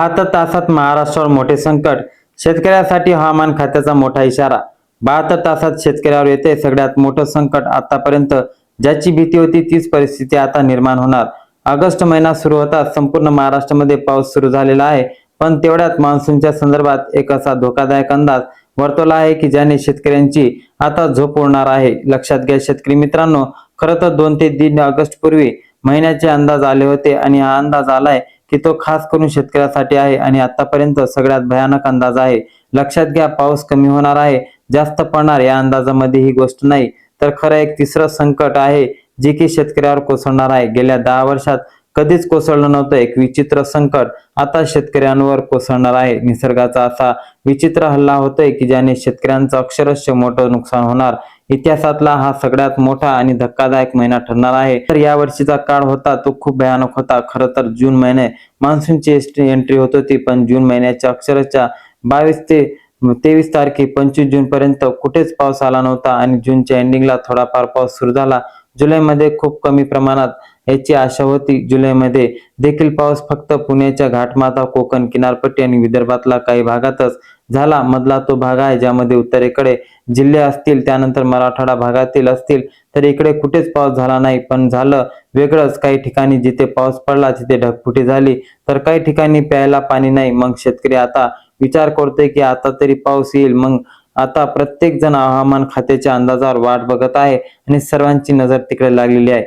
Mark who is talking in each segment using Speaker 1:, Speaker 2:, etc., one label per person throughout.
Speaker 1: 72 तासात महाराष्ट्रावर मोठे संकट, शेतकऱ्यासाठी हवामान खात्याचा मोठा इशारा। 72 तासात शेतकऱ्यावर येते सगळ्यात मोठं संकट। आतापर्यंत ज्याची भीती होती तीच परिस्थिती आता निर्माण होणार। ऑगस्ट महिना सुरू होताच संपूर्ण महाराष्ट्रामध्ये पाऊस सुरू झालेला आहे, पण तेवढ्यात मान्सूनच्या संदर्भात एक असा धोकादायक अंदाज वर्तवला आहे की ज्याने शेतकऱ्यांची आता झोप उडणार आहे। लक्षात घ्या शेतकरी मित्रांनो, खरं तर 2 ते 3 ऑगस्ट पूर्वी महिन्याचे अंदाज आले होते आणि हा अंदाज आलाय की तो खास करून शेतकऱ्यासाठी आहे आणि आतापर्यंत सगळ्यात भयानक अंदाज आहे। लक्षात घ्या, पाऊस कमी होणार आहे, जास्त पडणार या अंदाजामध्ये ही गोष्ट नाही, तर खरं एक तिसरं संकट आहे जे की शेतकऱ्यावर कोसळणार आहे। गेल्या 10 वर्षात कधीच कोसळलं नव्हतं एक विचित्र संकट आता शेतकऱ्यांवर कोसळणार आहे। निसर्गाचा असा विचित्र हल्ला होतोय की ज्याने शेतकऱ्यांचं अक्षरशः मोठं नुकसान होणार। इतिहासातला हा सगळ्यात मोठा आणि धक्कादायक महिना ठरणार आहे। तर या वर्षीचा काळ होता तो खूप भयानक होता। खरं तर जून महिने मान्सूनची एंट्री होत होती, पण जून महिन्याच्या अक्षरशः 22 ते 23 तारखे 25 जून पर्यंत कुठेच पाऊस आला नव्हता आणि जूनच्या एंडिंगला थोडाफार पाऊस सुरू झाला। जुलैमध्ये खूप कमी प्रमाणात याची आशा होती। जुलैमध्ये देखील पाऊस फक्त पुण्याच्या घाटमाथा, कोकण किनारपट्टी आणि विदर्भातला काही भागातच झाला। मधला तो भाग आहे ज्यामध्ये उत्तरेकडे जिल्हे असतील, त्यानंतर मराठवाडा भागातील असतील, तर इकडे कुठेच पाऊस झाला नाही। पण झालं वेगळंच, काही ठिकाणी जिथे पाऊस पडला तिथे ढगफुटी झाली, तर काही ठिकाणी प्यायला पाणी नाही। मग शेतकरी आता विचार करतोय की आता तरी पाऊस येईल। मग आता प्रत्येक जण हवामान खात्याच्या अंदाजावर वाट बघत आहे आणि सर्वांची नजर तिकडे लागलेली आहे।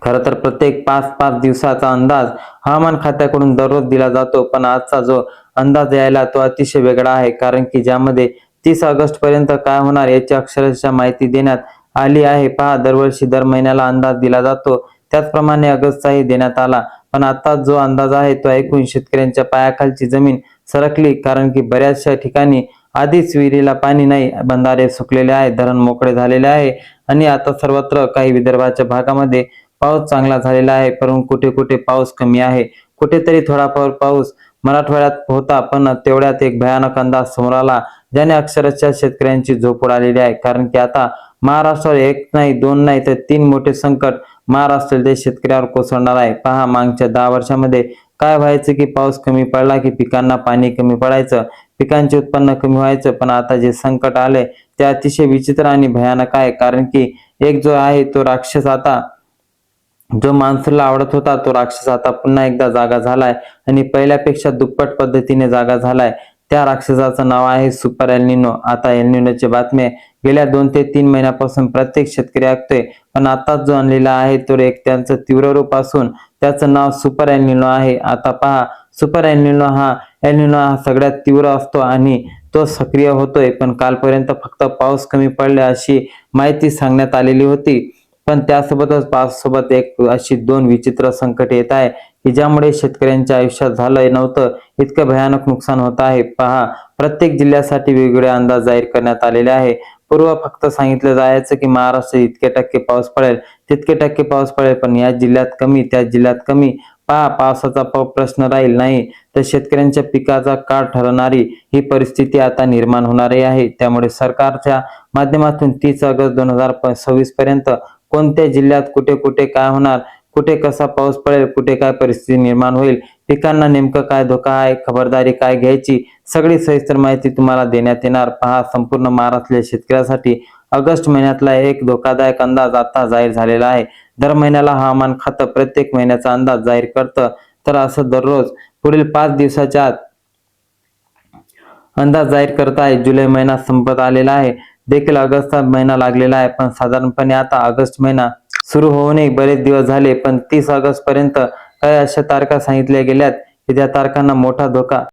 Speaker 1: खरं तर प्रत्येक 5-5 दिवसाचा अंदाज हवामान खात्याकडून दररोज दिला जातो, पण आजचा जो अंदाज यायला तो अतिशय वेगळा आहे, कारण की ज्यामध्ये 30 ऑगस्ट पर्यंत काय होणार याची अक्षरशः माहिती देण्यात आली आहे। पहा, दरवर्षी दर महिन्याला अंदाज दिला जातो, त्याचप्रमाणे ऑगस्टचाही देण्यात आला, पण आता जो अंदाज आहे तो ऐकून शेतकऱ्यांच्या पायाखालची जमीन सरकली, कारण की बऱ्याचशा ठिकाणी आधीच विहिरीला पाणी नाही, बंधारे सुकलेले आहे, धरण मोकळे झालेले आहे आणि आता सर्वत्र काही विदर्भाच्या भागामध्ये पाऊस चांगला झालेला आहे, परंतु कुठे कुठे पाऊस कमी आहे। कुठेतरी थोडाफार पाऊस मराठवाड्यात होता, पण तेवढ्यात एक भयानक अंदाज समोर आला ज्याने अक्षरशः शेतकऱ्यांची झोप उडालेली आहे। कारण की आता महाराष्ट्रावर एक नाही, 2 नाही, तर 3 मोठे संकट महाराष्ट्रातील शेतकऱ्यावर कोसळणार आहे। पहा, मागच्या 10 वर्षामध्ये काय व्हायचं की पाऊस कमी पडला की पिकांना पाणी कमी पडायचं, पिकांचे उत्पन्न कमी व्हायचं, पण आता जे संकट आले ते अतिशय विचित्र आणि भयानक आहे। कारण की एक जो आहे तो राक्षस आता, जो मान्सूनला आवडत होता तो राक्षस आता पुन्हा एकदा जागा झालाय आणि पहिल्यापेक्षा दुप्पट पद्धतीने जागा झालाय। त्या राक्षसाचं नाव आहे सुपर एल निनो। आता एल निनोची बातम्या गेल्या 2 ते 3 महिन्यापासून प्रत्येक शेतकरी ऐकतोय, पण आता जो आणलेला आहे तो एक त्यांचं तीव्र रूप असून त्याचं नाव सुपर एल निनो आहे। आता पहा, सुपर एल निनो हा सगळ्यात तीव्र असतो आणि तो सक्रिय होतोय, पण कालपर्यंत फक्त पाऊस कमी पडले अशी माहिती सांगण्यात आलेली होती, पण त्यासोबतच पावसासोबत एक अशी 2 विचित्र संकट येत आहे की ज्यामुळे शेतकऱ्यांच्या आयुष्यात झालं नव्हतं इतकं भयानक नुकसान होत आहे। पहा, प्रत्येक जिल्ह्यासाठी वेगवेगळे अंदाज जाहीर करण्यात आलेले आहे। पूर्व फक्त सांगितलं जायचं की महाराष्ट्रात इतके टक्के पाऊस पडेल, तितके टक्के पाऊस पडेल, पण या जिल्ह्यात कमी, त्या जिल्ह्यात कमी। पहा, पावसाचा प्रश्न राहील नाही तर शेतकऱ्यांच्या पिकाचा काळ ठरवणारी ही परिस्थिती आता निर्माण होणारी आहे। त्यामुळे सरकारच्या माध्यमातून 30 ऑगस्ट 2026 पर्यंत कोणत्या जिल्ह्यात कुठे कुठे काय होणार, कुठे कसा पाऊस पडेल, कुठे काय परिस्थिती निर्माण होईल, पिकांना नेमकं काय धोका आहे, खबरदारी काय घ्यायची, सगळी सविस्तर माहिती तुम्हाला देण्यात येणार। पहा, संपूर्ण महाराष्ट्रातील शेतकऱ्यासाठी ऑगस्ट महिन्यातला एक धोकादायक अंदाज आता जाहीर झालेला आहे। दर महिन्याला हवामान खातं प्रत्येक महिन्याचा अंदाज जाहीर करतं, तर असं दररोज पुढील 5 दिवसाच्या आत अंदाज जाहीर करत आहे। जुलै महिना संपत आलेला आहे, देखील ऑगस्टचा महिना लागलेला आहे, पण साधारणपणे आता ऑगस्ट महिना सुरू होऊनही बरेच दिवस झाले, पण 30 ऑगस्ट पर्यंत काही अशा तारखा सांगितल्या गेल्यात की त्या तारखांना मोठा धोका